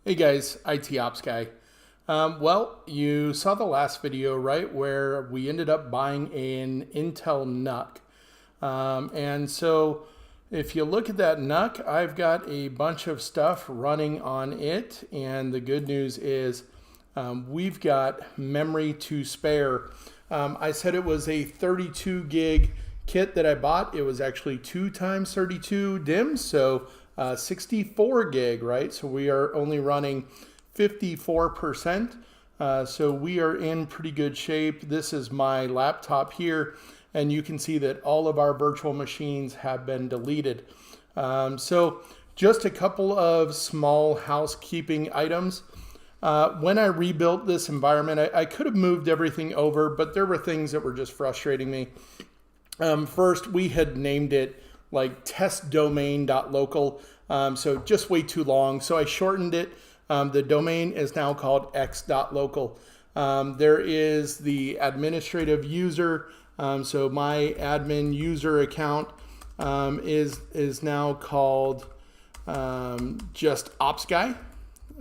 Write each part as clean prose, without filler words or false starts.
Hey guys, IT Ops guy. Well, you saw the last video, right, where we ended up buying an Intel NUC. And so if you look at that NUC, I've got a bunch of stuff running on it. And the good news is we've got memory to spare. I said it was a 32 gig kit that I bought. It was actually 2 times 32 DIMMs, so 64 gig, right? So we are only running 54%. So we are in pretty good shape. This is my laptop here, and you can see that all of our virtual machines have been deleted. So just a couple of small housekeeping items. When I rebuilt this environment, I could have moved everything over, but there were things that were just frustrating me. First, we had named it like testdomain.local, so just way too long. So I shortened it. The domain is now called x.local. There is the administrative user. So my admin user account is now called just ops guy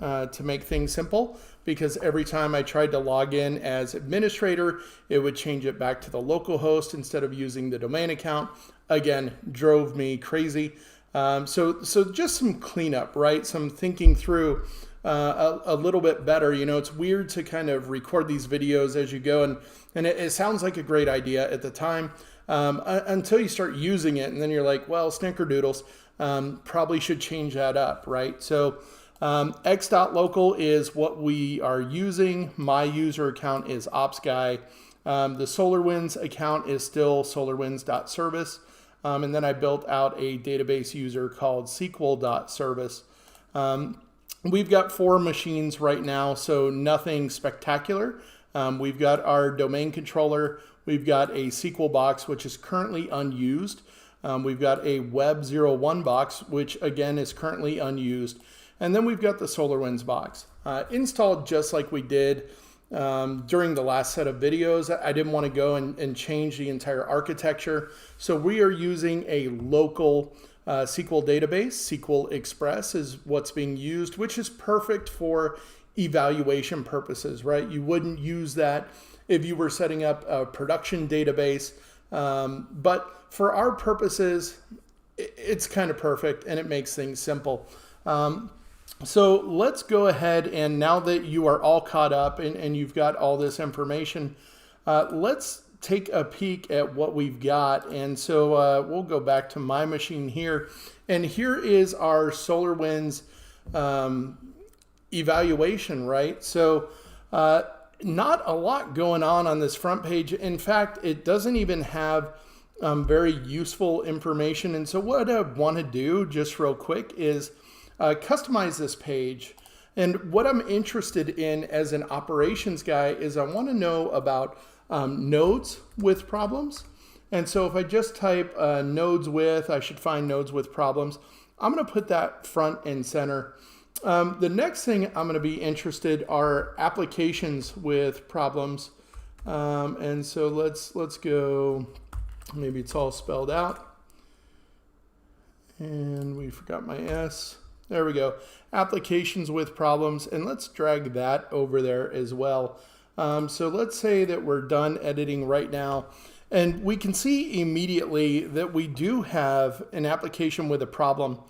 to make things simple, because every time I tried to log in as administrator, it would change it back to the local host instead of using the domain account. Again, drove me crazy. So just some cleanup, right? Some thinking through a little bit better. You know, it's weird to kind of record these videos as you go, and it sounds like a great idea at the time until you start using it, and then you're like, well, snickerdoodles, probably should change that up, right? So x.local is what we are using. My user account is ops guy. The Solarwinds account is still solarwinds.service. And then I built out a database user called sql.service. We've got 4 machines right now, so nothing spectacular. We've got our domain controller. We've got a SQL box, which is currently unused. We've got a Web01 box, which again is currently unused. And then we've got the Solarwinds box installed just like we did during the last set of videos. I didn't want to go and change the entire architecture. So we are using a local SQL database. SQL Express is what's being used, which is perfect for evaluation purposes, right? You wouldn't use that if you were setting up a production database. But for our purposes, it's kind of perfect, and it makes things simple. So let's go ahead, and now that you are all caught up and you've got all this information, let's take a peek at what we've got. And so we'll go back to my machine here, and here is our SolarWinds evaluation, right? So not a lot going on this front page. In fact, it doesn't even have very useful information. And so what I want to do just real quick is customize this page. And what I'm interested in as an operations guy is I want to know about nodes with problems. And so if I just type nodes with, I should find nodes with problems. I'm going to put that front and center. The next thing I'm going to be interested are applications with problems. And so let's go, maybe it's all spelled out. And we forgot my S. There we go. Applications with problems. And let's drag that over there as well. So let's say that we're done editing right now. And we can see immediately that we do have an application with a problem.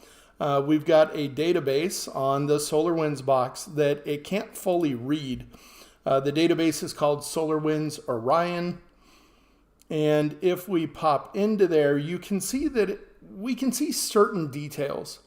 We've got a database on the SolarWinds box that it can't fully read. The database is called SolarWinds Orion. And if we pop into there, you can see that we can see certain details,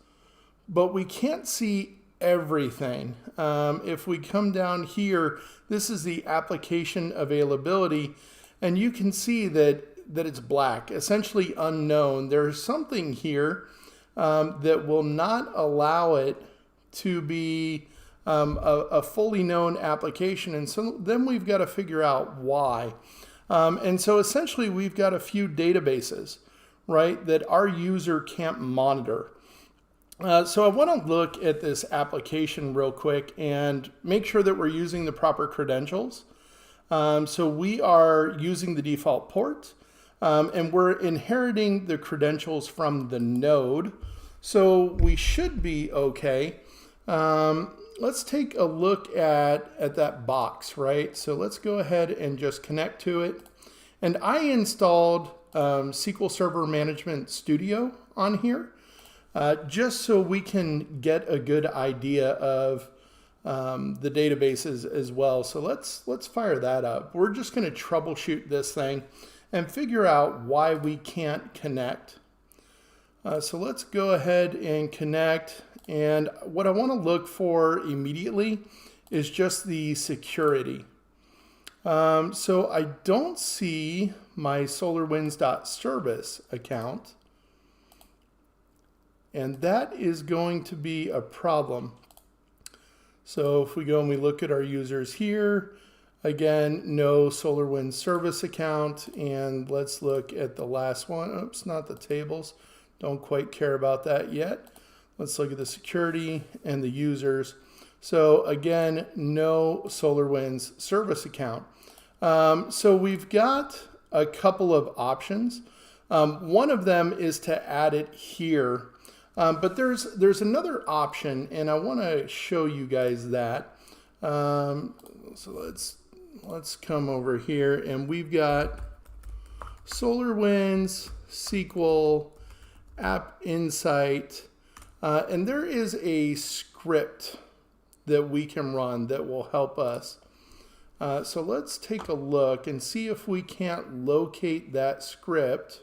but we can't see everything. If we come down here, this is the application availability, and you can see that it's black, essentially unknown. There's something here that will not allow it to be a fully known application, and so then we've got to figure out why. And so essentially we've got a few databases, right, that our user can't monitor. So I want to look at this application real quick and make sure that we're using the proper credentials. So we are using the default port, and we're inheriting the credentials from the node. So we should be okay. let's take a look at that box, right? So let's go ahead and just connect to it. And I installed SQL Server Management Studio on here just so we can get a good idea of the databases as well. So let's fire that up. We're just going to troubleshoot this thing and figure out why we can't connect. So let's go ahead and connect. And what I want to look for immediately is just the security. So I don't see my Solarwinds.service account. And that is going to be a problem. So if we go and we look at our users here, again, no SolarWinds service account. And let's look at the last one. Oops, not the tables. Don't quite care about that yet. Let's look at the security and the users. So again, no SolarWinds service account. So we've got a couple of options. One of them is to add it here. But there's another option, and I want to show you guys that. So let's come over here, and we've got SolarWinds, SQL, App Insight, and there is a script that we can run that will help us. So let's take a look and see if we can't locate that script.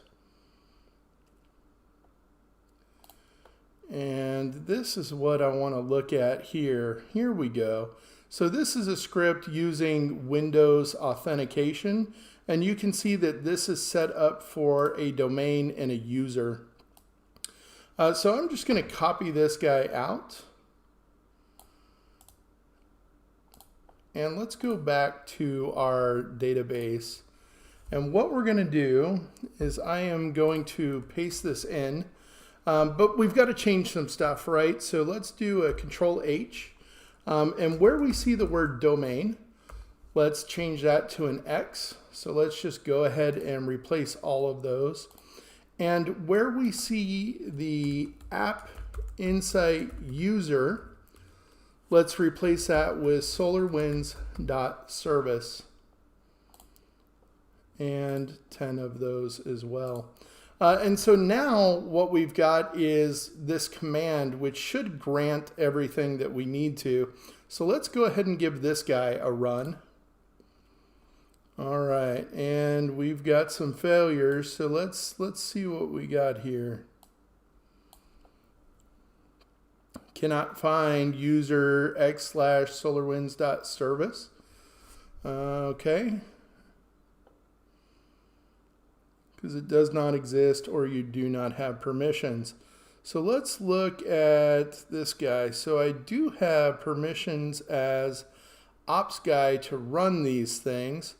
And this is what I want to look at here. Here we go. So this is a script using Windows authentication. And you can see that this is set up for a domain and a user. So I'm just going to copy this guy out. And let's go back to our database. And what we're going to do is I am going to paste this in. But we've got to change some stuff, right? So let's do a Control H. And where we see the word domain, let's change that to an X. So let's just go ahead and replace all of those. And where we see the App Insight user, let's replace that with SolarWinds.service. And 10 of those as well. And so now what we've got is this command which should grant everything that we need to. So let's go ahead and give this guy a run. All right, and we've got some failures. So let's see what we got here. Cannot find user x/solarwinds.service. Okay. Because it does not exist or you do not have permissions. So let's look at this guy. So I do have permissions as ops guy to run these things.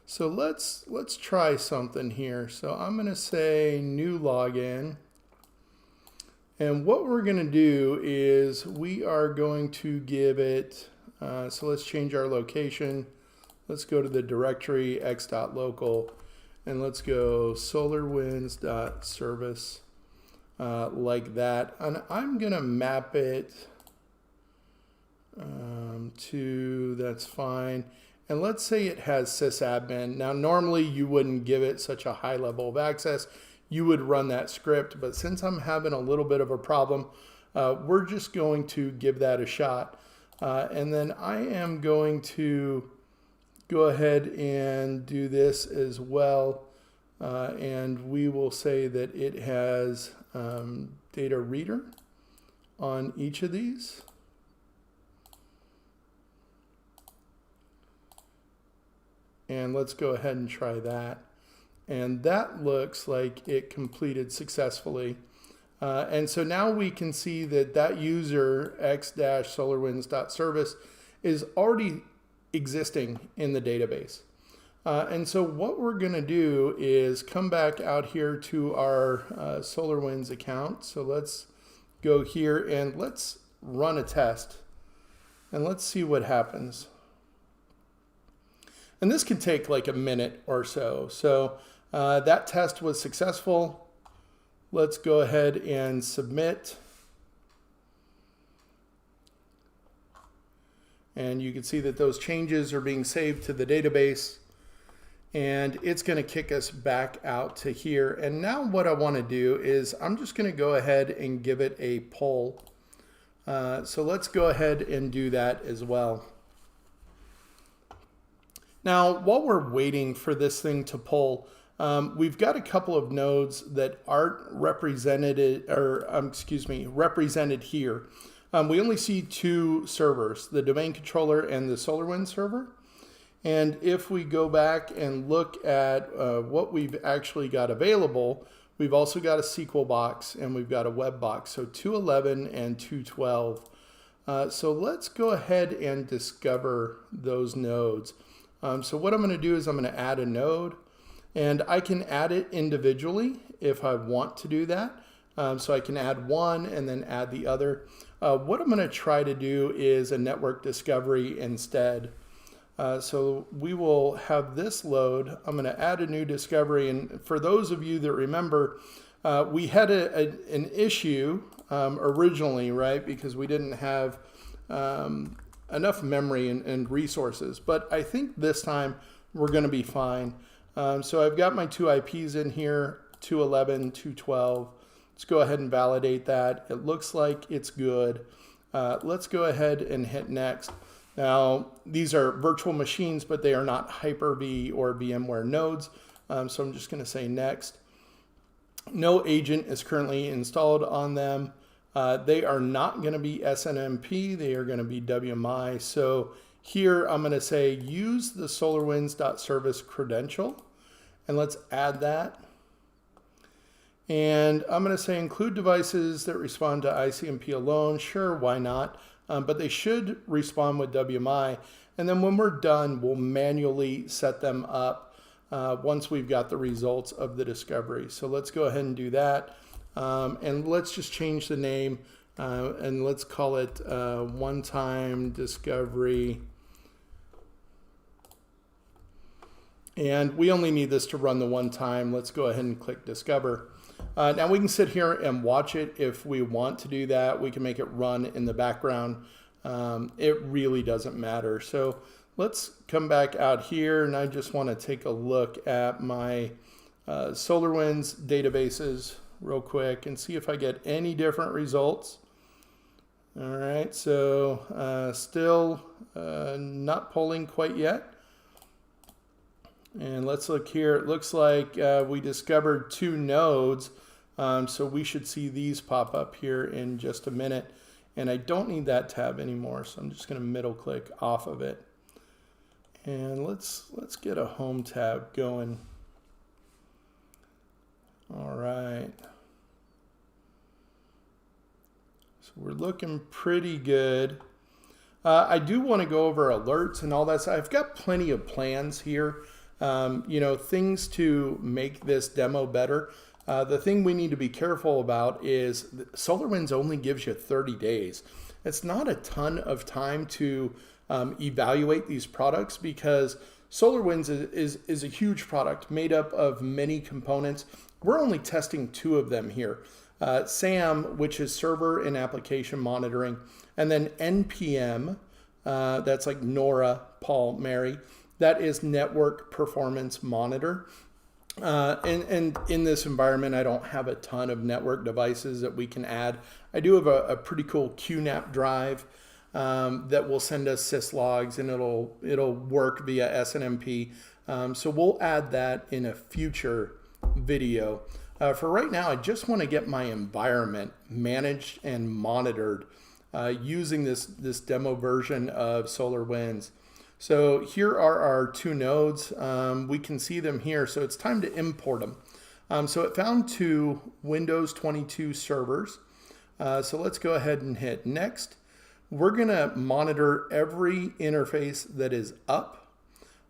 So let's try something here. So I'm going to say new login. And what we're going to do is we are going to give it, so let's change our location. Let's go to the directory x.local. And let's go solarwinds.service like that. And I'm going to map it to, that's fine. And let's say it has sysadmin. Now, normally you wouldn't give it such a high level of access. You would run that script. But since I'm having a little bit of a problem, we're just going to give that a shot. And then I am going to go ahead and do this as well. And we will say that it has data reader on each of these. And let's go ahead and try that. And that looks like it completed successfully. And so now we can see that that user x-solarwinds.service is already existing in the database. And so what we're going to do is come back out here to our SolarWinds account. So let's go here and let's run a test. And let's see what happens. And this can take like a minute or so. So that test was successful. Let's go ahead and submit. And you can see that those changes are being saved to the database. And it's going to kick us back out to here. And now what I want to do is I'm just going to go ahead and give it a poll. So let's go ahead and do that as well. Now, while we're waiting for this thing to pull, we've got a couple of nodes that aren't represented, represented here. We only see two servers, the domain controller and the Solarwinds server. And if we go back and look at what we've actually got available, we've also got a SQL box and we've got a web box, so 211 and 212. So let's go ahead and discover those nodes. So what I'm going to do is I'm going to add a node, and I can add it individually if I want to do that. So I can add one and then add the other. What I'm going to try to do is a network discovery instead. So we will have this load. I'm going to add a new discovery. And for those of you that remember, we had an issue originally, right? Because we didn't have enough memory and resources. But I think this time we're going to be fine. So I've got my two IPs in here, 211, 212. Let's go ahead and validate that. It looks like it's good. Let's go ahead and hit next. Now, these are virtual machines, but they are not Hyper-V or VMware nodes. So I'm just going to say next. No agent is currently installed on them. They are not going to be SNMP. They are going to be WMI. So here I'm going to say use the solarwinds.service credential. And let's add that. And I'm going to say include devices that respond to ICMP alone. Sure, why not? But they should respond with WMI. And then when we're done, we'll manually set them up once we've got the results of the discovery. So let's go ahead and do that. And let's just change the name and let's call it one-time discovery. And we only need this to run the one time. Let's go ahead and click discover. Now we can sit here and watch it if we want to do that. We can make it run in the background. It really doesn't matter. So let's come back out here, and I just want to take a look at my SolarWinds databases real quick and see if I get any different results. All right, so still not polling quite yet. And let's look here. It looks like we discovered two nodes. So we should see these pop up here in just a minute. And I don't need that tab anymore. So I'm just going to middle click off of it. And let's get a home tab going. All right. So we're looking pretty good. I do want to go over alerts and all that. So I've got plenty of plans here. You know, things to make this demo better. The thing we need to be careful about is SolarWinds only gives you 30 days. It's not a ton of time to evaluate these products because SolarWinds is a huge product made up of many components. We're only testing two of them here. SAM, which is server and application monitoring, and then NPM, that's like Nora, Paul, Mary. That is network performance monitor. And in this environment, I don't have a ton of network devices that we can add. I do have a pretty cool QNAP drive that will send us syslogs, and it'll work via SNMP. So we'll add that in a future video. For right now, I just want to get my environment managed and monitored using this demo version of SolarWinds. So here are our two nodes. We can see them here. So it's time to import them. So it found two Windows 22 servers. So let's go ahead and hit next. We're going to monitor every interface that is up.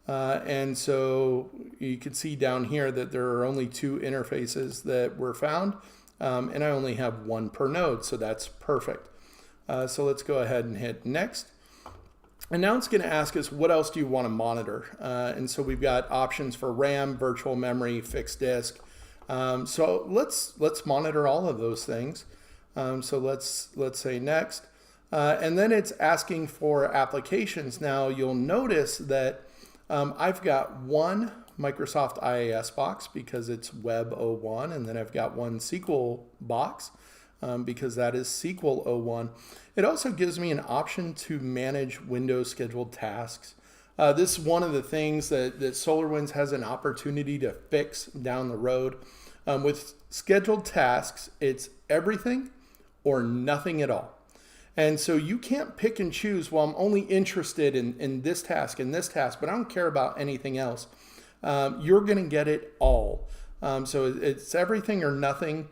And so you can see down here that there are only two interfaces that were found. And I only have one per node. So that's perfect. So let's go ahead and hit next. And now it's going to ask us, what else do you want to monitor? And so we've got options for RAM, virtual memory, fixed disk. So let's monitor all of those things. So let's say next. And then it's asking for applications. Now you'll notice that I've got one Microsoft IIS box because it's Web 01, and then I've got one SQL box because that is SQL 01. It also gives me an option to manage Windows scheduled tasks. This is one of the things that SolarWinds has an opportunity to fix down the road. With scheduled tasks, it's everything or nothing at all. And so you can't pick and choose, well, I'm only interested in this task and this task, but I don't care about anything else. You're going to get it all. So it's everything or nothing.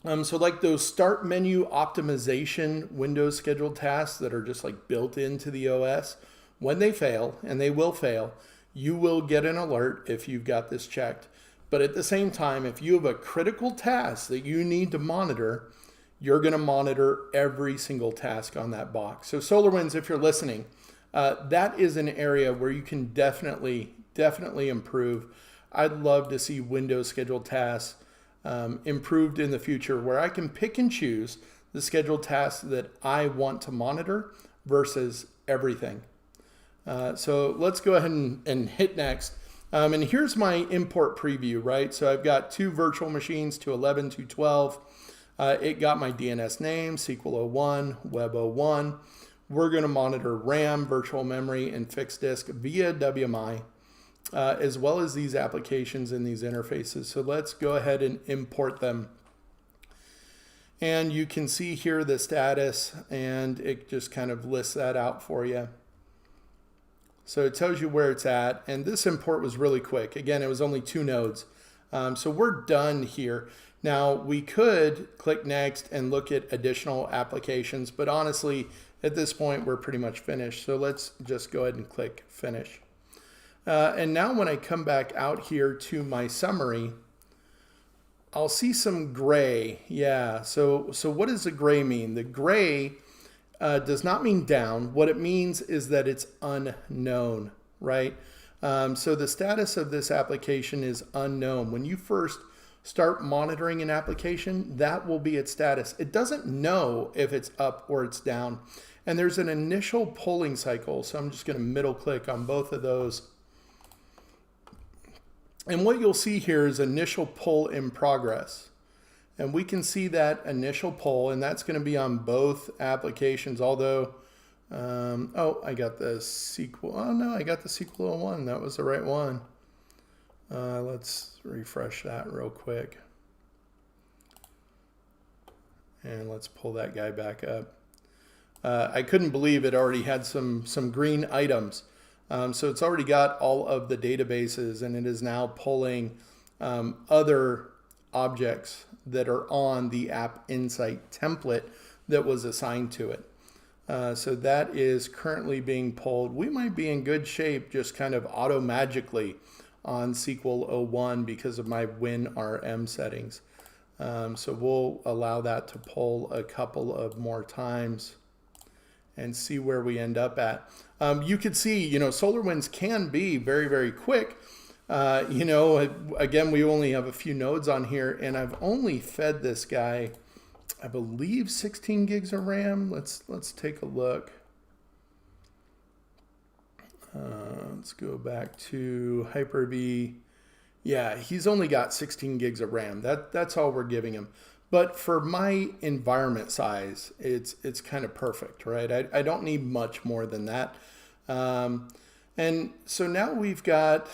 So like those start menu optimization Windows scheduled tasks that are just like built into the OS, when they fail, and they will fail, you will get an alert if you've got this checked. But at the same time, if you have a critical task that you need to monitor, you're going to monitor every single task on that box. So SolarWinds, if you're listening, that is an area where you can definitely improve. I'd love to see Windows scheduled tasks improved in the future, where I can pick and choose the scheduled tasks that I want to monitor versus everything. So let's go ahead and hit next. And here's my import preview, right? So I've got two virtual machines, 211, 212. It got my DNS name, SQL 01, Web 01. We're going to monitor RAM, virtual memory, and fixed disk via WMI, as well as these applications and these interfaces. So let's go ahead and import them. And you can see here the status, and it just kind of lists that out for you. So it tells you where it's at, and this import was really quick. Again, it was only 2 nodes. So we're done here. Now we could click next and look at additional applications, but honestly, at this point, we're pretty much finished. So let's just go ahead and click finish. And now when I come back out here to my summary, I'll see some gray. Yeah, so what does the gray mean? The gray does not mean down. What it means is that it's unknown, right? So the status of this application is unknown. When you first start monitoring an application, that will be its status. It doesn't know if it's up or it's down. And there's an initial polling cycle. So I'm just going to middle click on both of those. And what you'll see here is initial poll in progress. And we can see that initial poll, and that's going to be on both applications. Although, oh, I got the SQL. Oh no, I got the SQL 01. That was the right one. Let's refresh that real quick. And let's pull that guy back up. I couldn't believe it already had some green items. So it's already got all of the databases, and it is now pulling other objects that are on the App Insight template that was assigned to it. So that is currently being pulled. We might be in good shape just kind of auto-magically on SQL 01 because of my WinRM settings. So we'll allow that to pull a couple of more times and see where we end up at. You could see, you know, SolarWinds can be very, very quick. You know, again, we only have a few nodes on here, and I've only fed this guy, I believe, 16 gigs of RAM. Let's take a look. Let's go back to Hyper-V. Yeah, he's only got 16 gigs of RAM. That's all we're giving him. But for my environment size, it's kind of perfect, right? I don't need much more than that. And so now we've got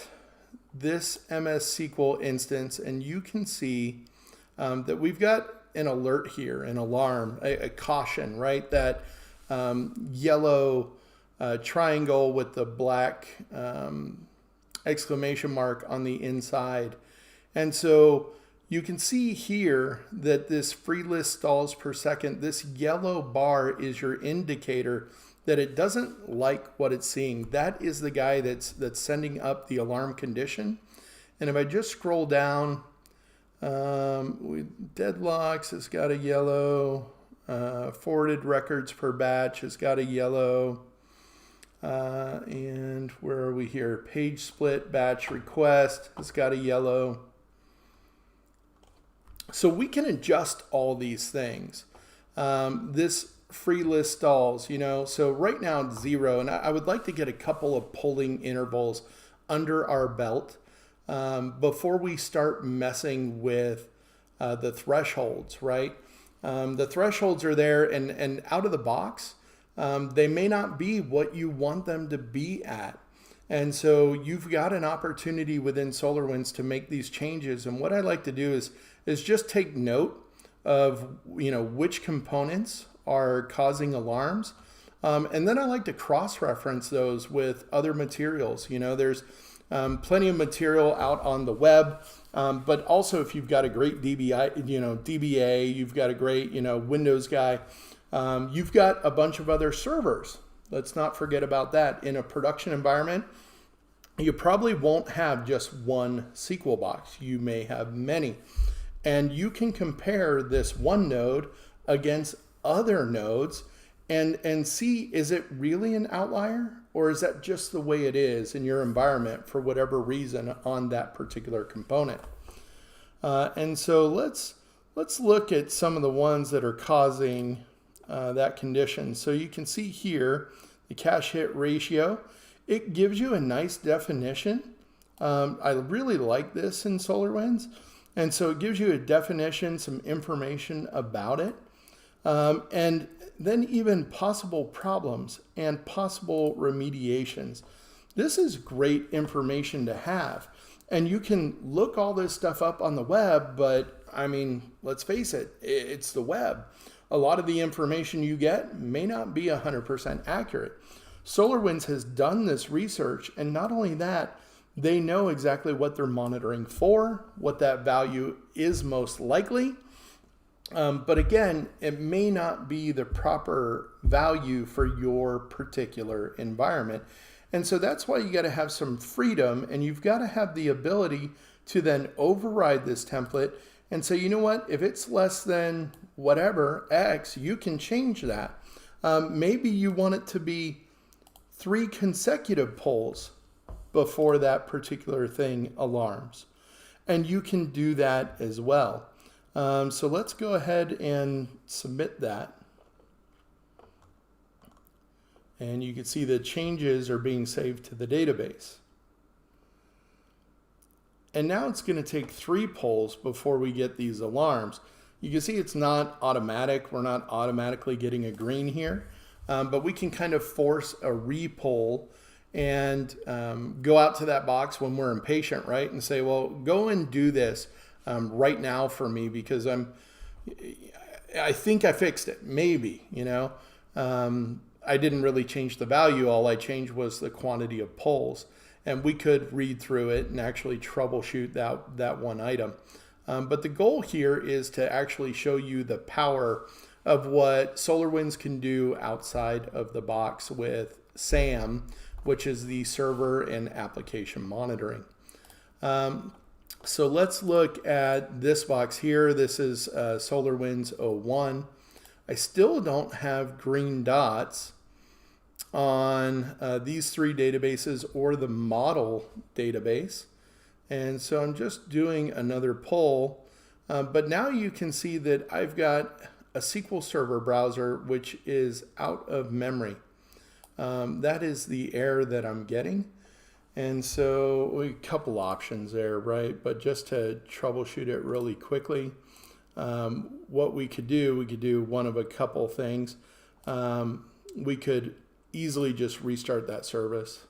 this MS SQL instance, and you can see that we've got an alert here, an alarm, a caution, right? That yellow triangle with the black exclamation mark on the inside. And so you can see here that this free list stalls per second, this yellow bar is your indicator that it doesn't like what it's seeing. That is the guy that's sending up the alarm condition. And if I just scroll down, deadlocks has got a yellow, forwarded records per batch has got a yellow, and where are we here? Page split batch request has got a yellow. So we can adjust all these things. This free list stalls, you know, so right now it's 0, and I would like to get a couple of polling intervals under our belt before we start messing with the thresholds, right? The thresholds are there, and out of the box, they may not be what you want them to be at. And so you've got an opportunity within SolarWinds to make these changes. And what I like to do is just take note of, you know, which components are causing alarms. And then I like to cross-reference those with other materials. You know, there's plenty of material out on the web, but also if you've got a great DBA, you've got a great, Windows guy, you've got a bunch of other servers. Let's not forget about that. In a production environment, you probably won't have just one SQL box. You may have many. And you can compare this one node against other nodes and see, is it really an outlier, or is that just the way it is in your environment for whatever reason on that particular component? And so let's look at some of the ones that are causing that condition. So you can see here the cache hit ratio. It gives you a nice definition. I really like this in SolarWinds. And so it gives you a definition, some information about it, and then even possible problems and possible remediations. This is great information to have. And you can look all this stuff up on the web, but I mean, let's face it, it's the web. A lot of the information you get may not be 100% accurate. SolarWinds has done this research, and not only that, they know exactly what they're monitoring for, what that value is most likely. But again, it may not be the proper value for your particular environment. And so that's why you got to have some freedom, and you've got to have the ability to then override this template and say, you know what, if it's less than whatever, X, you can change that. Maybe you want it to be 3 consecutive polls before that particular thing alarms. And you can do that as well. So let's go ahead and submit that. And you can see the changes are being saved to the database. And now it's going to take 3 polls before we get these alarms. You can see it's not automatic. We're not automatically getting a green here. But we can kind of force a repoll and go out to that box when we're impatient, right? And say, well, go and do this right now for me, because I think I fixed it. Maybe, I didn't really change the value. All I changed was the quantity of polls. And we could read through it and actually troubleshoot that one item. But the goal here is to actually show you the power of what SolarWinds can do outside of the box with SAM, which is the server and application monitoring. So let's look at this box here. This is SolarWinds 01. I still don't have green dots on these 3 databases or the model database. And so I'm just doing another poll. But now you can see that I've got a SQL Server browser which is out of memory. That is the error that I'm getting. And so a couple options there, right? But just to troubleshoot it really quickly, what we could do one of a couple things. We could easily just restart that service.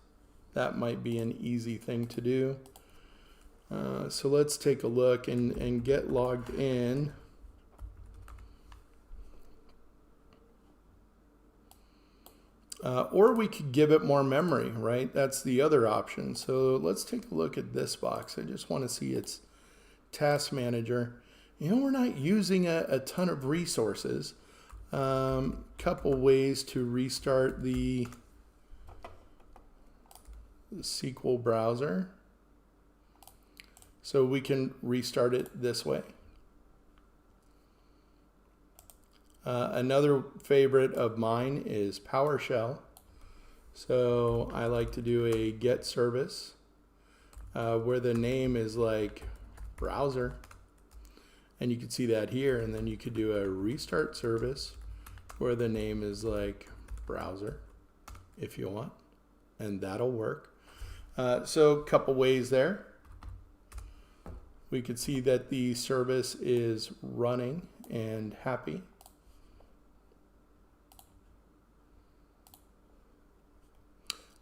That might be an easy thing to do. So let's take a look and get logged in. Or we could give it more memory, right? That's the other option. So let's take a look at this box. I just want to see its task manager. We're not using a ton of resources. Couple ways to restart the SQL browser. So we can restart it this way. Another favorite of mine is PowerShell. So I like to do a get service where the name is like browser. And you can see that here. And then you could do a restart service where the name is like browser if you want, and that'll work. So a couple ways there. We could see that the service is running and happy.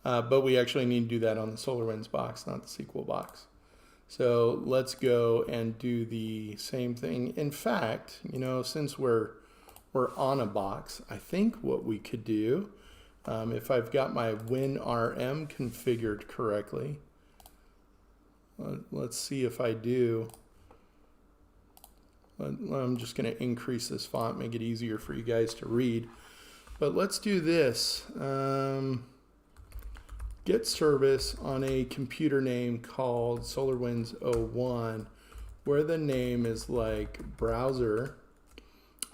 But we actually need to do that on the Solarwinds box, not the SQL box. So let's go and do the same thing. In fact, you know, since we're on a box, I think what we could do, if I've got my WinRM configured correctly, let's see if I do. I'm just going to increase this font, make it easier for you guys to read. But let's do this. Get service on a computer name called Solarwinds 01, where the name is like browser.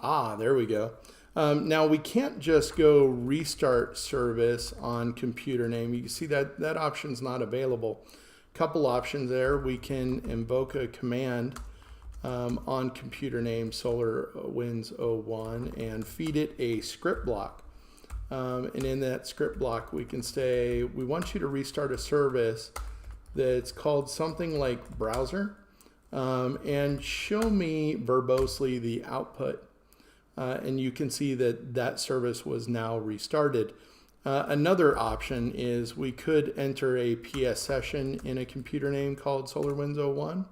Ah, there we go. Now we can't just go restart service on computer name. You can see that that option's not available. Couple options there. We can invoke a command on computer name Solarwinds 01 and feed it a script block. And in that script block, we can say, we want you to restart a service that's called something like browser, and show me verbosely the output. And you can see that that service was now restarted. Another option is we could enter a PS session in a computer name called Solarwinds 01.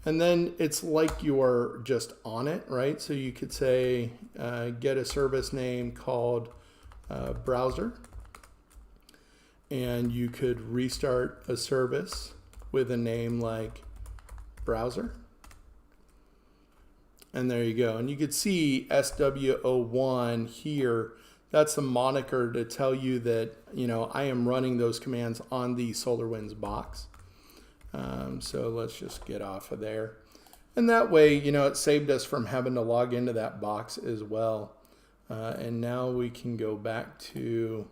And then it's like you're just on it, right? So you could say, get a service name called browser, and you could restart a service with a name like browser, and there you go. And you could see SW01 here. That's a moniker to tell you that, you know, I am running those commands on the Solarwinds box. So let's just get off of there, and that way, you know, it saved us from having to log into that box as well. And now we can go back to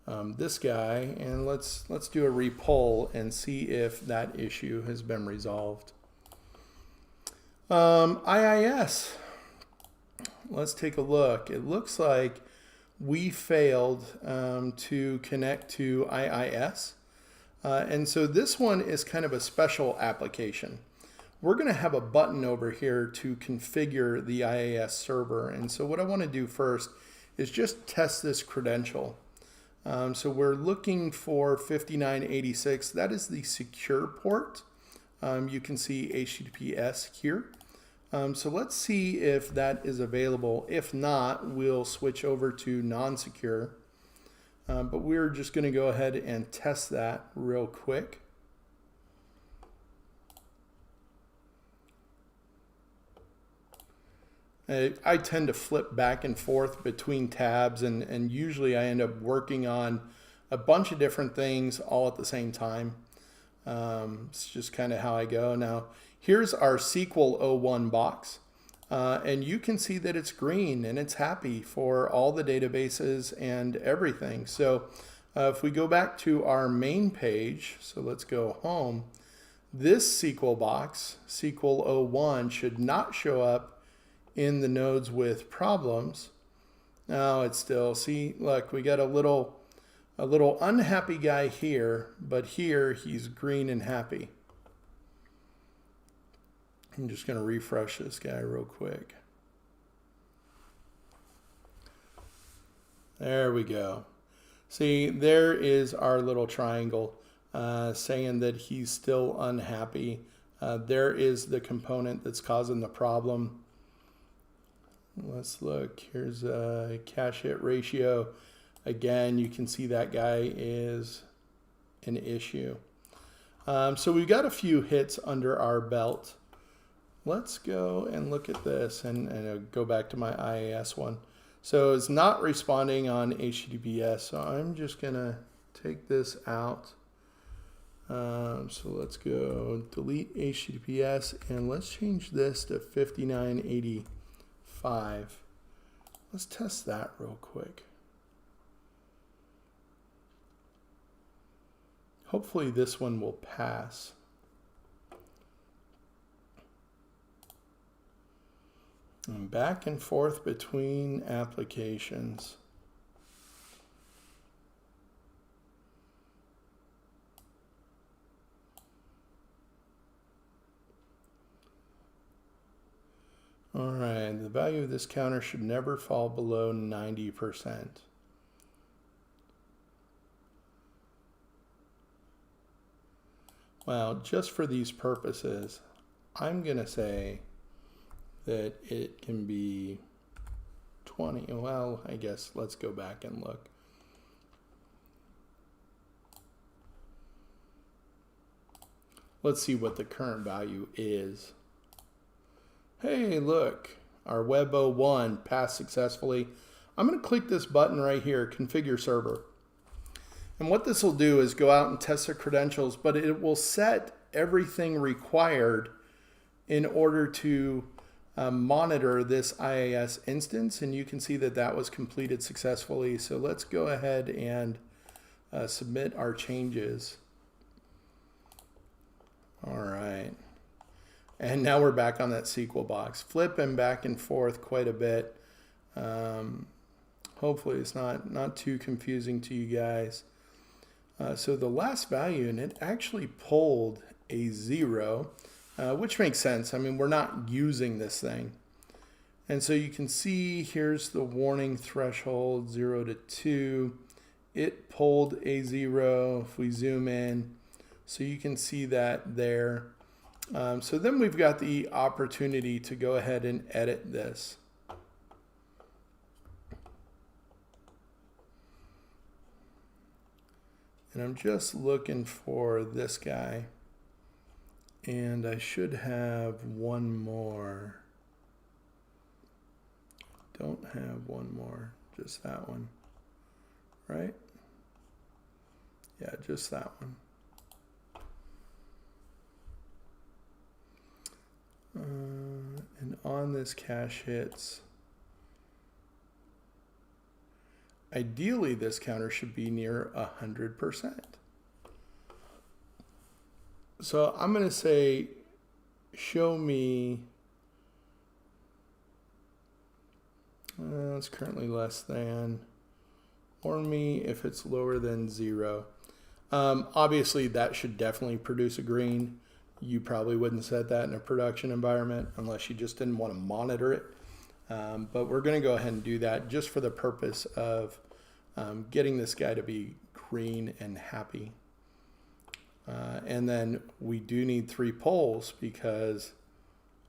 this guy, and let's do a repoll and see if that issue has been resolved. IIS. Let's take a look. It looks like we failed to connect to IIS, and so this one is kind of a special application. We're going to have a button over here to configure the IIS server. And so what I want to do first is just test this credential. So we're looking for 5986. That is the secure port. You can see HTTPS here. So let's see if that is available. If not, we'll switch over to non-secure. But we're just going to go ahead and test that real quick. I tend to flip back and forth between tabs, and usually I end up working on a bunch of different things all at the same time. It's just kind of how I go. Now, here's our SQL 01 box, and you can see that it's green and it's happy for all the databases and everything. So if we go back to our main page, so let's go home, this SQL box, SQL 01, should not show up in the nodes with problems. Now it's still, see, look, we got a little unhappy guy here, but here he's green and happy. I'm just going to refresh this guy real quick. There we go. See, there is our little triangle saying that he's still unhappy. There is the component that's causing the problem. Let's look. Here's a cache hit ratio. Again, you can see that guy is an issue. So we've got a few hits under our belt. Let's go and look at this and go back to my IIS one. So it's not responding on HTTPS. So I'm just going to take this out. So let's go delete HTTPS, and let's change this to 5985. Let's test that real quick. Hopefully this one will pass. And back and forth between applications. All right, the value of this counter should never fall below 90%. Well, just for these purposes, I'm going to say that it can be 20. Well, I guess let's go back and look. Let's see what the current value is. Hey, look, our Web 01 passed successfully. I'm going to click this button right here, Configure Server. And what this will do is go out and test the credentials, but it will set everything required in order to monitor this IIS instance. And you can see that that was completed successfully. So let's go ahead and submit our changes. All right. And now we're back on that SQL box. Flipping back and forth quite a bit. Hopefully it's not too confusing to you guys. So the last value, and it actually pulled a 0, which makes sense. I mean, we're not using this thing. And so you can see here's the warning threshold, 0 to 2. It pulled a 0 if we zoom in. So you can see that there. So then we've got the opportunity to go ahead and edit this. And I'm just looking for this guy. And I should have one more. Don't have one more, just that one, right? Yeah, just that one. And on this cache hits, ideally this counter should be near 100%. So I'm going to say, show me, it's currently less than, warn me if it's lower than 0. Obviously that should definitely produce a green. You probably wouldn't set that in a production environment unless you just didn't want to monitor it. But we're going to go ahead and do that just for the purpose of getting this guy to be green and happy. And then we do need 3 poles because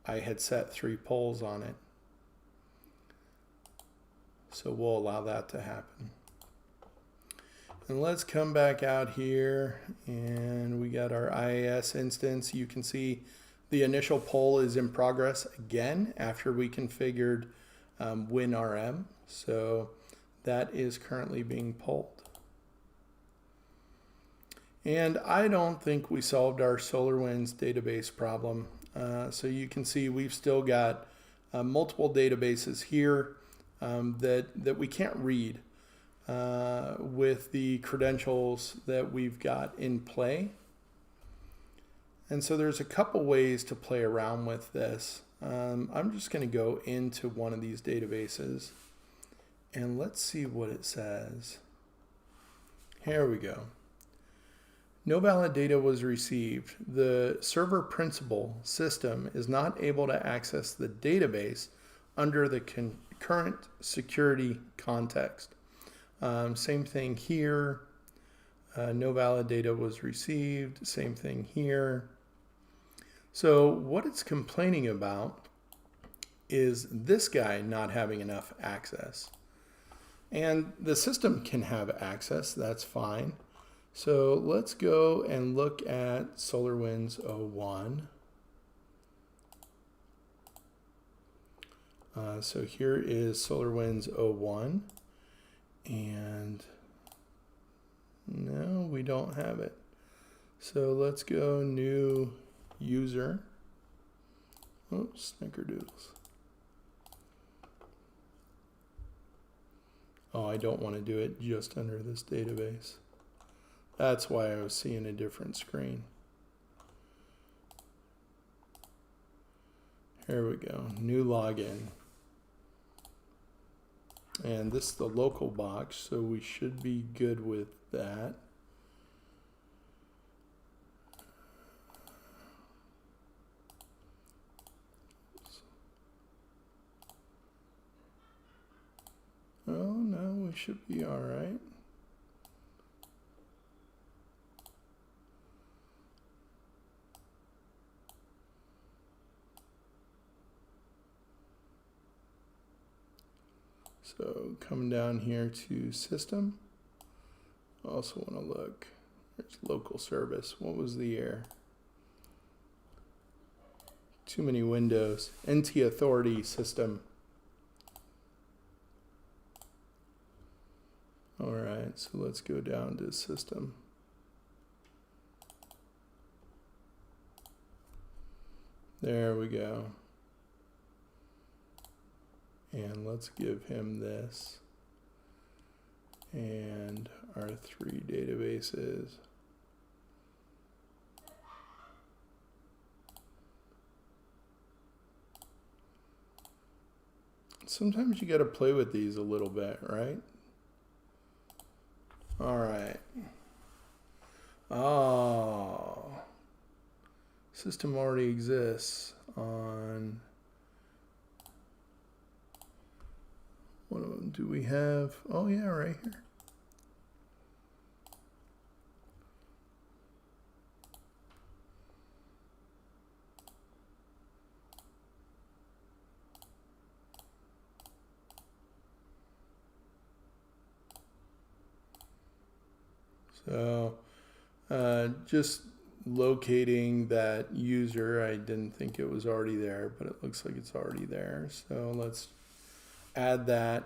I had set 3 poles on it. So we'll allow that to happen. And let's come back out here, and we got our IIS instance. You can see the initial poll is in progress again after we configured WinRM. So that is currently being polled. And I don't think we solved our SolarWinds database problem. So you can see we've still got multiple databases here that we can't read. With the credentials that we've got in play. And so there's a couple ways to play around with this. I'm just going to go into one of these databases and let's see what it says. Here we go. No valid data was received. The server principal system is not able to access the database under the current security context. Same thing here. No valid data was received. Same thing here. So what it's complaining about is this guy not having enough access. And the system can have access, that's fine. So let's go and look at SolarWinds 01. So here is SolarWinds 01. And no, we don't have it. So let's go new user. Oh, snickerdoodles. Oh, I don't want to do it just under this database. That's why I was seeing a different screen. Here we go, new login. And this is the local box, so we should be good with that. Oh no, we should be all right. So come down here to system. Also want to look, there's local service. What was the error? Too many windows. NT authority system. All right, so let's go down to system. There we go. And let's give him this. And our 3 databases. Sometimes you got to play with these a little bit, right? All right. Oh, system already exists on, what of them do we have? Oh yeah, right here. So just locating that user, I didn't think it was already there, but it looks like it's already there. So let's add that.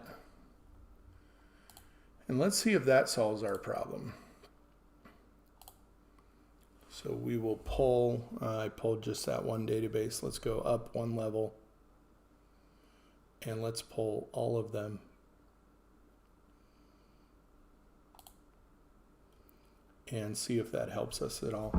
And let's see if that solves our problem. So we will pull, I pulled just that one database. Let's go up 1 level. And let's pull all of them. And see if that helps us at all.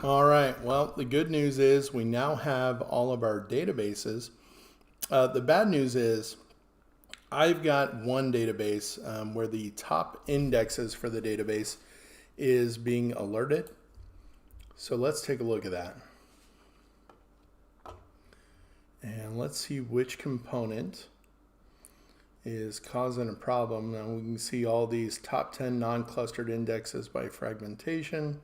All right, well, the good news is we now have all of our databases. The bad news is I've got one database where the top indexes for the database is being alerted. So let's take a look at that. And let's see which component is causing a problem. Now we can see all these top 10 non-clustered indexes by fragmentation.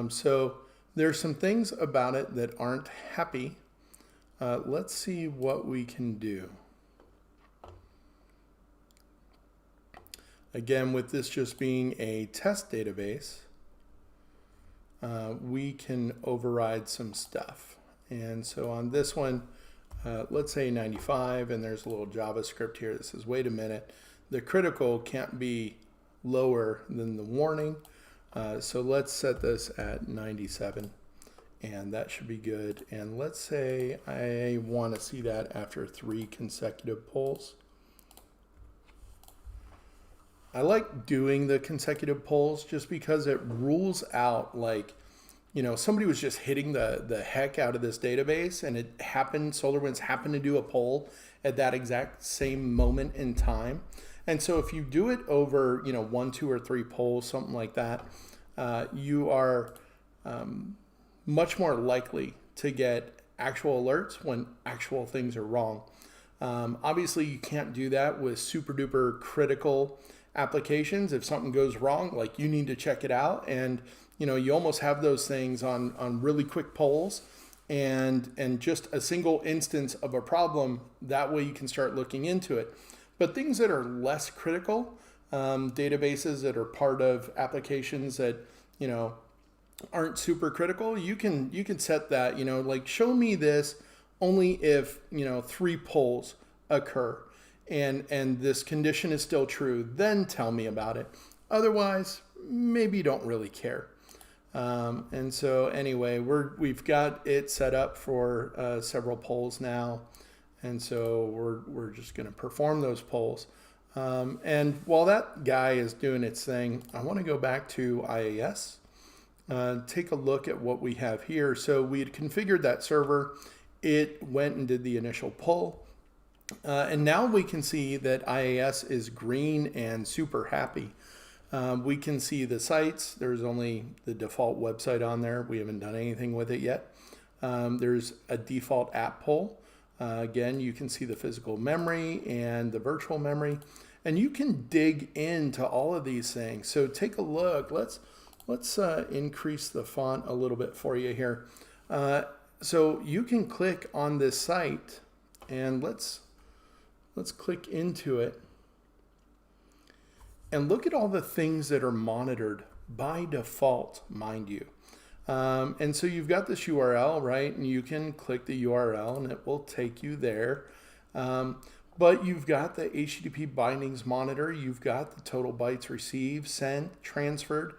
So there's some things about it that aren't happy. Let's see what we can do. Again, with this just being a test database, we can override some stuff. And so on this one, let's say 95, and there's a little JavaScript here that says, wait a minute, the critical can't be lower than the warning. So let's set this at 97, and that should be good. And let's say I want to see that after 3 consecutive polls. I like doing the consecutive polls just because it rules out, like, you know, somebody was just hitting the heck out of this database, and it happened, SolarWinds happened to do a poll at that exact same moment in time. And so if you do it over, you know, 1, 2, or 3 polls, something like that, you are much more likely to get actual alerts when actual things are wrong. Obviously, you can't do that with super duper critical applications. If something goes wrong, like, you need to check it out, and you know, you almost have those things on really quick polls, and just a single instance of a problem. That way you can start looking into it. But things that are less critical, databases that are part of applications that, you know, aren't super critical, you can set that, you know, like, show me this only if, you know, 3 polls occur and this condition is still true, then tell me about it. Otherwise, maybe you don't really care. And so anyway, we've got it set up for several polls now, and so we're just going to perform those polls. And while that guy is doing its thing, I want to go back to IAS. take a look at what we have here. So we had configured that server. It went and did the initial pull. And now we can see that IAS is green and super happy. We can see the sites. There's only the default website on there. We haven't done anything with it yet. There's a default app pull. Again, you can see the physical memory and the virtual memory, and you can dig into all of these things. So take a look. Let's increase the font a little bit for you here. So you can click on this site, and let's click into it. And look at all the things that are monitored by default, mind you. And so you've got this URL, right? And you can click the URL and it will take you there. But you've got the HTTP bindings monitor. You've got the total bytes received, sent, transferred.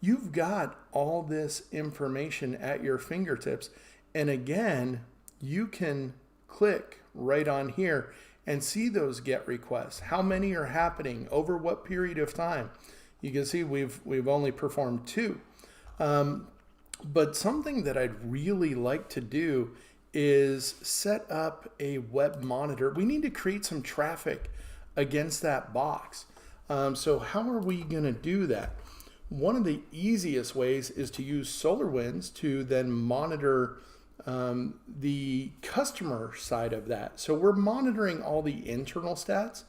You've got all this information at your fingertips. And again, you can click right on here and see those GET requests. How many are happening over what period of time? You can see we've only performed 2. But something that I'd really like to do is set up a web monitor. We need to create some traffic against that box. So how are we going to do that? One of the easiest ways is to use Solarwinds to then monitor the customer side of that. So we're monitoring all the internal stats,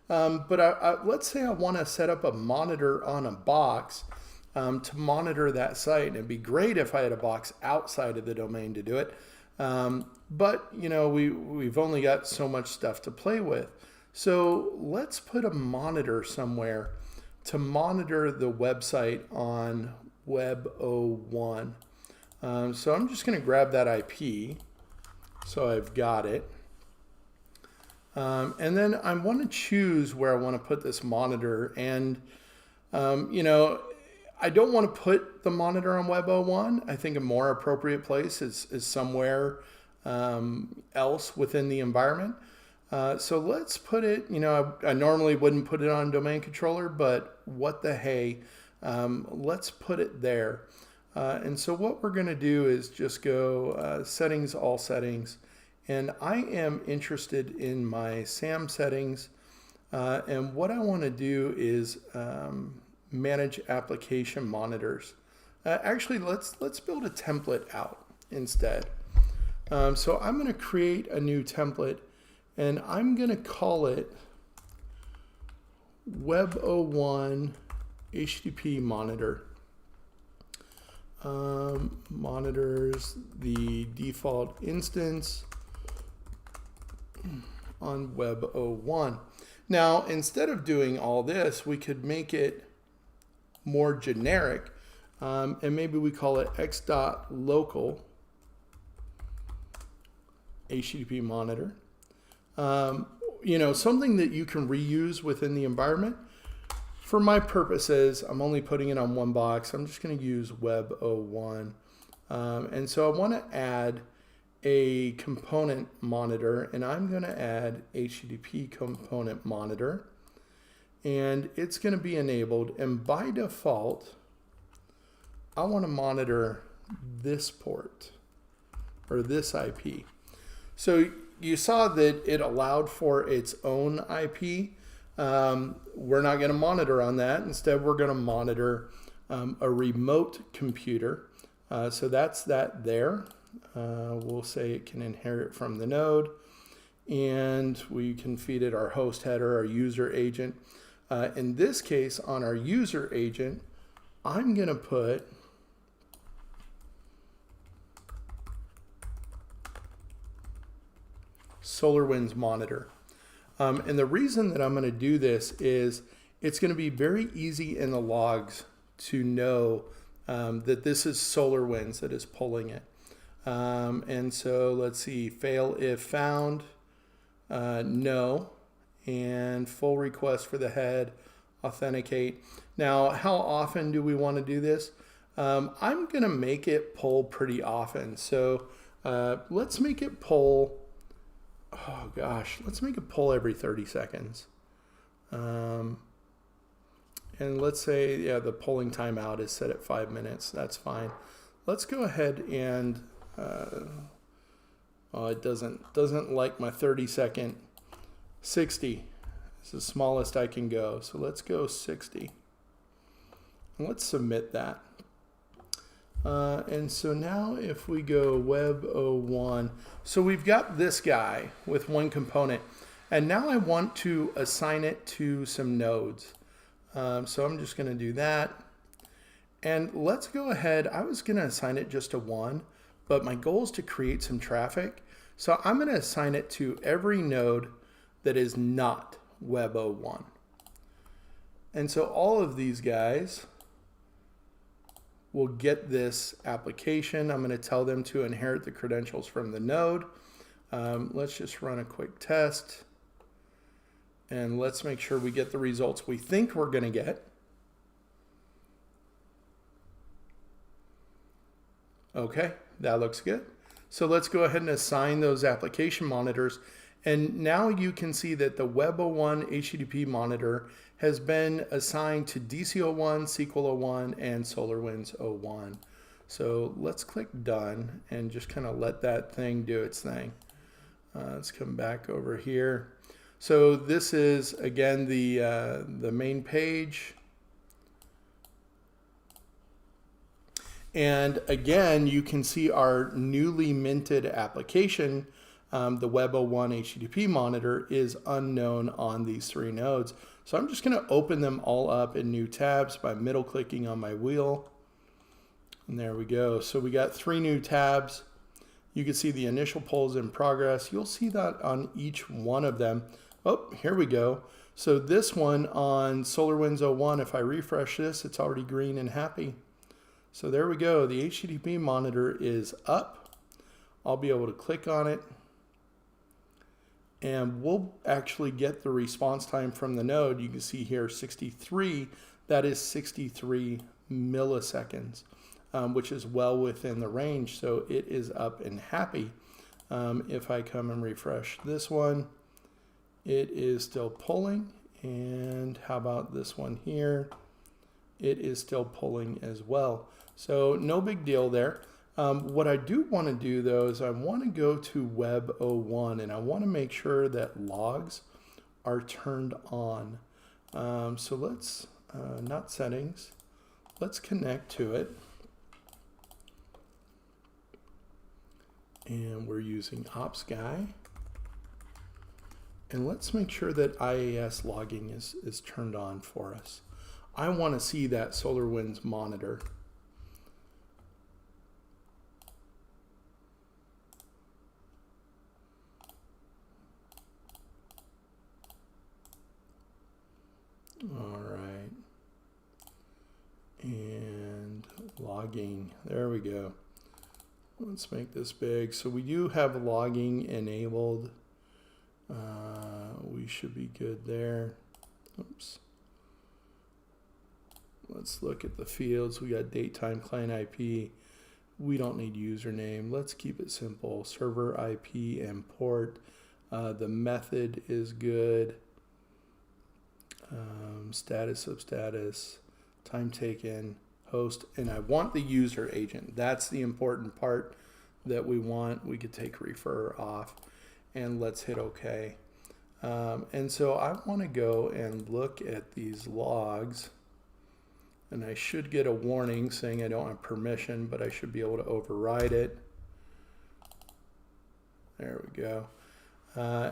but let's say I want to set up a monitor on a box to monitor that site. And it'd be great if I had a box outside of the domain to do it. But you know, we've only got so much stuff to play with. So let's put a monitor somewhere to monitor the website on Web01. So I'm just going to grab that IP. So I've got it. And then I want to choose where I want to put this monitor. And, you know, I don't want to put the monitor on Web01. I think a more appropriate place is somewhere else within the environment. So let's put it, you know, I normally wouldn't put it on domain controller, but what the hey, let's put it there. And so what we're going to do is just go settings, all settings. And I am interested in my SAM settings. And what I want to do is manage application monitors. Actually, let's build a template out instead. So I'm going to create a new template, and I'm going to call it Web01 HTTP monitor. Monitors the default instance on Web01. Now, instead of doing all this, we could make it more generic, and maybe we call it x.local HTTP monitor. You know, something that you can reuse within the environment. For my purposes, I'm only putting it on one box. I'm just going to use Web01. And so I want to add a component monitor, and I'm going to add HTTP component monitor. And it's going to be enabled. And by default, I want to monitor this port or this IP. So you saw that it allowed for its own IP. We're not going to monitor on that. Instead, we're going to monitor a remote computer. So that's that there. We'll say it can inherit from the node. And we can feed it our host header, our user agent. In this case, on our user agent, I'm going to put Solarwinds monitor. And the reason that I'm going to do this is it's going to be very easy in the logs to know that this is Solarwinds that is pulling it. And so let's see, fail if found, no, and full request for the head, authenticate. Now, how often do we want to do this? I'm going to make it pull pretty often. So let's make it pull. Oh gosh, let's make it pull every 30 seconds. And let's say, yeah, the polling timeout is set at 5 minutes. That's fine. Let's go ahead and, oh, it doesn't like my 30-second. 60 is the smallest I can go. So let's go 60. And let's submit that. And so now if we go web 01, so we've got this guy with one component. And now I want to assign it to some nodes. So I'm just going to do that. And let's go ahead. I was going to assign it just to one, but my goal is to create some traffic. So I'm going to assign it to every node that is not web 01. And so all of these guys will get this application. I'm going to tell them to inherit the credentials from the node. Let's just run a quick test. And let's make sure we get the results we think we're going to get. Okay, that looks good. So let's go ahead and assign those application monitors. And now you can see that the web 01 HTTP monitor has been assigned to DC01, SQL 01, and Solarwinds 01. So let's click done and just kind of let that thing do its thing. Let's come back over here. So this is, again, the main page. And again, you can see our newly minted application. The web 01 HTTP monitor is unknown on these three nodes. So I'm just going to open them all up in new tabs by middle clicking on my wheel. And there we go. So we got 3 new tabs. You can see the initial polls in progress. You'll see that on each one of them. Oh, here we go. So this one on Solarwinds 01, if I refresh this, it's already green and happy. So there we go. The HTTP monitor is up. I'll be able to click on it. And we'll actually get the response time from the node. You can see here 63. That is 63 milliseconds, which is well within the range. So it is up and happy. If I come and refresh this one, it is still pulling. And how about this one here? It is still pulling as well. So no big deal there. What I do want to do though is I want to go to web 01 and I want to make sure that logs are turned on. So let's, not settings, let's connect to it. And we're using ops guy. And let's make sure that IAS logging is turned on for us. I want to see that Solarwinds monitor. All right. And logging. There we go. Let's make this big. So we do have logging enabled. We should be good there. Oops. Let's look at the fields. We got date, time, client IP. We don't need username. Let's keep it simple. Server IP and port. The method is good. Status of status, time taken, host, and I want the user agent. That's the important part that we want. We could take refer off and let's hit OK. And so I want to go and look at these logs, and I should get a warning saying I don't have permission, but I should be able to override it. There we go.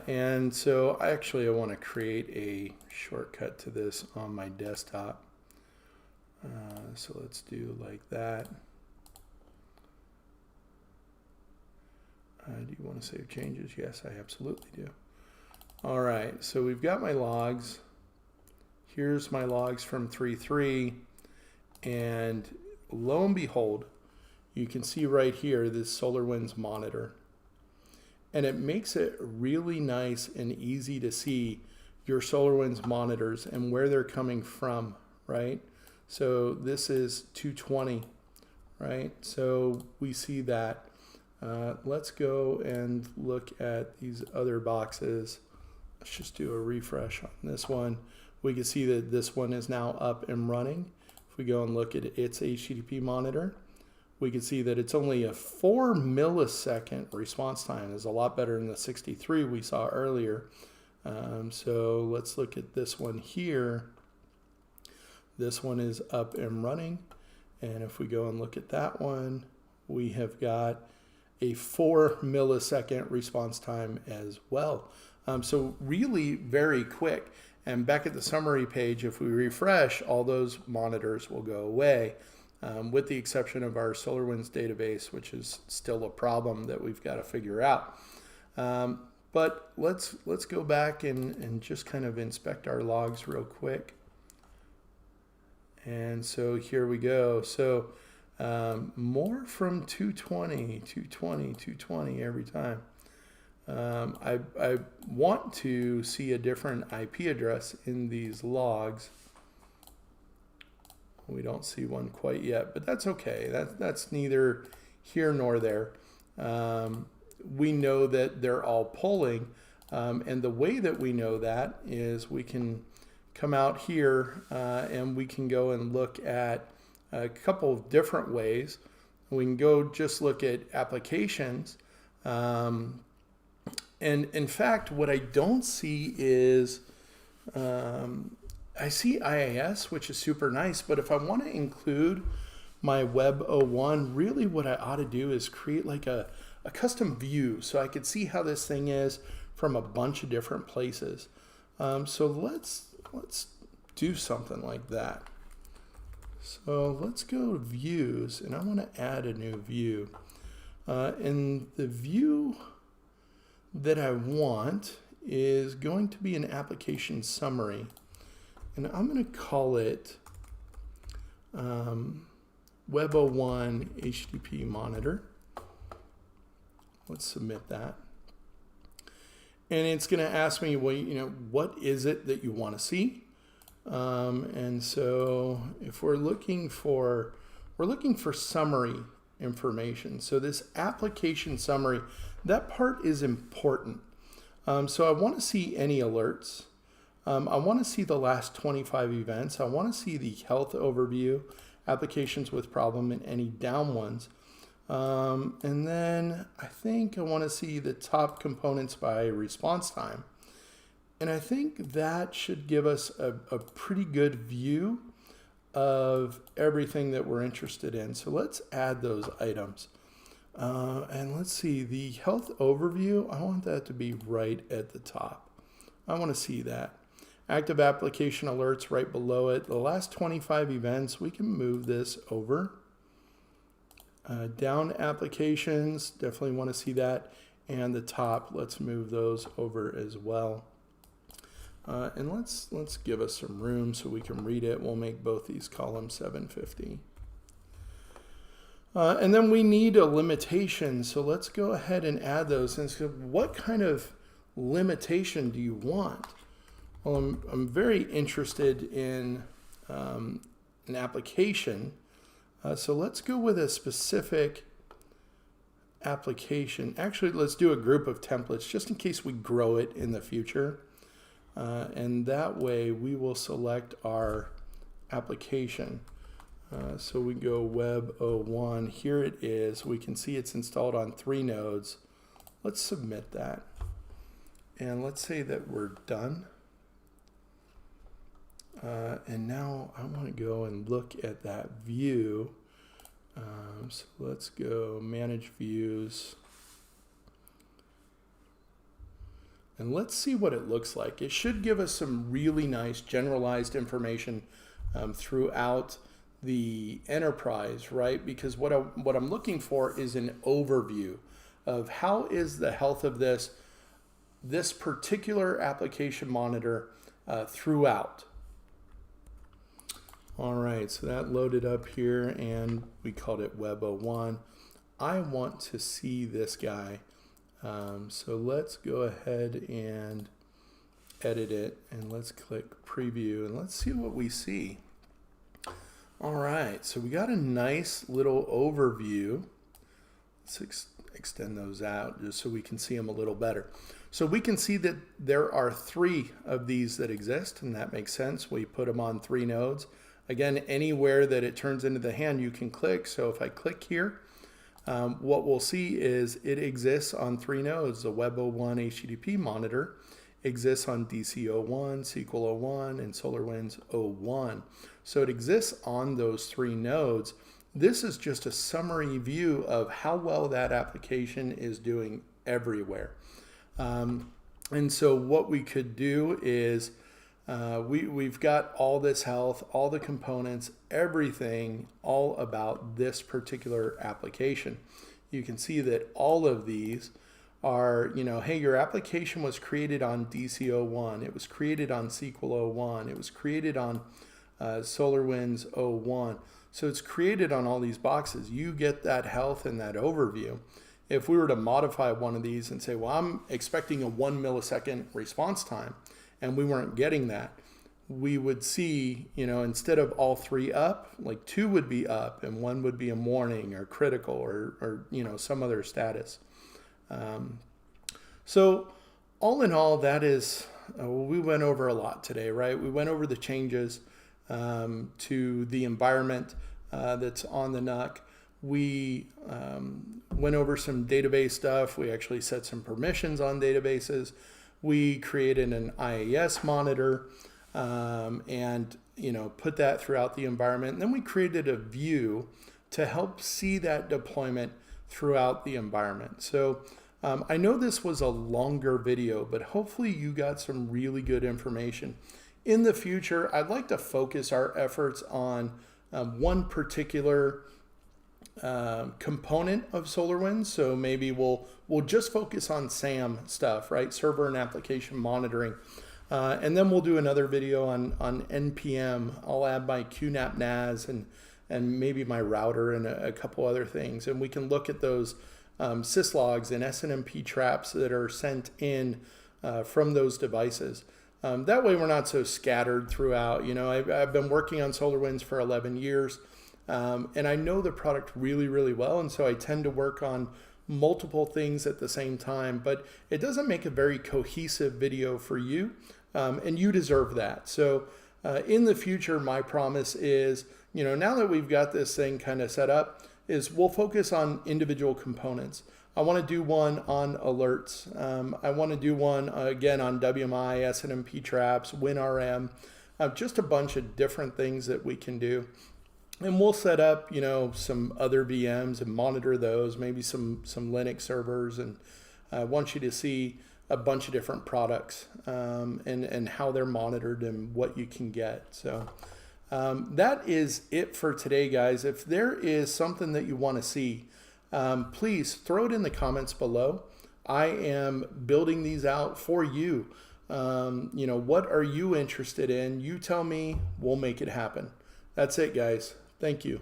And so I want to create a shortcut to this on my desktop. So let's do like that. Do you want to save changes? Yes, I absolutely do. All right, so we've got my logs. Here's my logs from 3.3. And lo and behold, you can see right here this Solarwinds monitor. And it makes it really nice and easy to see your Solarwinds monitors and where they're coming from, right? So this is 220, right? So we see that. Let's go and look at these other boxes. Let's just do a refresh on this one. we can see that this one is now up and running. If we go and look at its HTTP monitor, we can see that it's only a 4 millisecond response time. It's a lot better than the 63 we saw earlier. So let's look at this one here. This one is up and running. And if we go and look at that one, we have got a 4 millisecond response time as well. So really very quick. And back at the summary page, if we refresh, all those monitors will go away, with the exception of our SolarWinds database, which is still a problem that we've got to figure out. But let's go back and just kind of inspect our logs real quick. And so here we go. So more from 220, 220, 220 every time. I want to see a different IP address in these logs. We don't see one quite yet, but that's okay. That's neither here nor there. We know that they're all polling, and the way that we know that is we can come out here and we can go and look at a couple of different ways. We can go just look at applications. And in fact, what I don't see is, I see IIS, which is super nice, but if I want to include my Web 01, really what I ought to do is create like a custom view so I could see how this thing is from a bunch of different places. So let's do something like that. So let's go to views, and I want to add a new view. And the view that I want is going to be an application summary. And I'm going to call it Web 01 HTTP monitor. Let's submit that. And it's going to ask me, well, what is it that you want to see? And so if we're looking for summary information. So this application summary, that part is important. So I want to see any alerts. I want to see the last 25 events. I want to see the health overview, applications with problem, and any down ones. And then I think I want to see the top components by response time. And I think that should give us a pretty good view of everything that we're interested in. So let's add those items. And let's see, the health overview, I want that to be right at the top. I want to see that. Active application alerts right below it. The last 25 events, we can move this over. Down applications, definitely want to see that. And the top, let's move those over as well. And let's give us some room so we can read it. We'll make both these columns 750. And then we need a limitation. So let's go ahead and add those. And so what kind of limitation do you want? Well, I'm very interested in an application. So let's go with a specific application. Actually, let's do a group of templates just in case we grow it in the future. And that way we will select our application. So we go Web 01. Here it is. We can see it's installed on 3 nodes. Let's submit that. And let's say that we're done. And now I want to go and look at that view. So let's go manage views. And let's see what it looks like. It should give us some really nice generalized information throughout the enterprise, right? Because what I'm looking for is an overview of how is the health of this particular application monitor throughout. All right, so that loaded up here and we called it Web 01. I want to see this guy. So let's go ahead and edit it and let's click preview and let's see what we see. All right, so we got a nice little overview. Let's extend those out just so we can see them a little better. So we can see that there are 3 of these that exist, and that makes sense. We put them on 3 nodes. Again, anywhere that it turns into the hand, you can click. So if I click here, what we'll see is it exists on 3 nodes. The Web01 HTTP monitor exists on DC01, SQL01, and Solarwinds 01. So it exists on those 3 nodes. This is just a summary view of how well that application is doing everywhere. And so what we could do is we've got all this health, all the components, everything all about this particular application. You can see that all of these are, hey, your application was created on DC01, it was created on SQL01, it was created on SolarWinds 01. So it's created on all these boxes. You get that health and that overview. If we were to modify one of these and say, well, I'm expecting a 1 millisecond response time, and we weren't getting that, we would see, instead of all 3 up, like 2 would be up and 1 would be a warning or critical or some other status. So all in all, that is, we went over a lot today, right? We went over the changes to the environment that's on the NUC. We went over some database stuff. We actually set some permissions on databases. We created an IAS monitor and put that throughout the environment. And then we created a view to help see that deployment throughout the environment. So I know this was a longer video, but hopefully you got some really good information. In the future, I'd like to focus our efforts on one particular component of SolarWinds. So maybe we'll just focus on SAM stuff, right? Server and application monitoring. And then we'll do another video on NPM. I'll add my QNAP NAS and maybe my router and a couple other things. And we can look at those syslogs and SNMP traps that are sent in from those devices. That way we're not so scattered throughout. I've been working on SolarWinds for 11 years, and I know the product really, really well, and so I tend to work on multiple things at the same time, but it doesn't make a very cohesive video for you, and you deserve that. So in the future, my promise is, now that we've got this thing kind of set up, is we'll focus on individual components. I want to do one on alerts. I want to do one again on WMI, SNMP traps, WinRM, just a bunch of different things that we can do. And we'll set up, some other VMs and monitor those, maybe some Linux servers. And I want you to see a bunch of different products and how they're monitored and what you can get. So that is it for today, guys. If there is something that you want to see, please throw it in the comments below. I am building these out for you. What are you interested in? You tell me, we'll make it happen. That's it, guys. Thank you.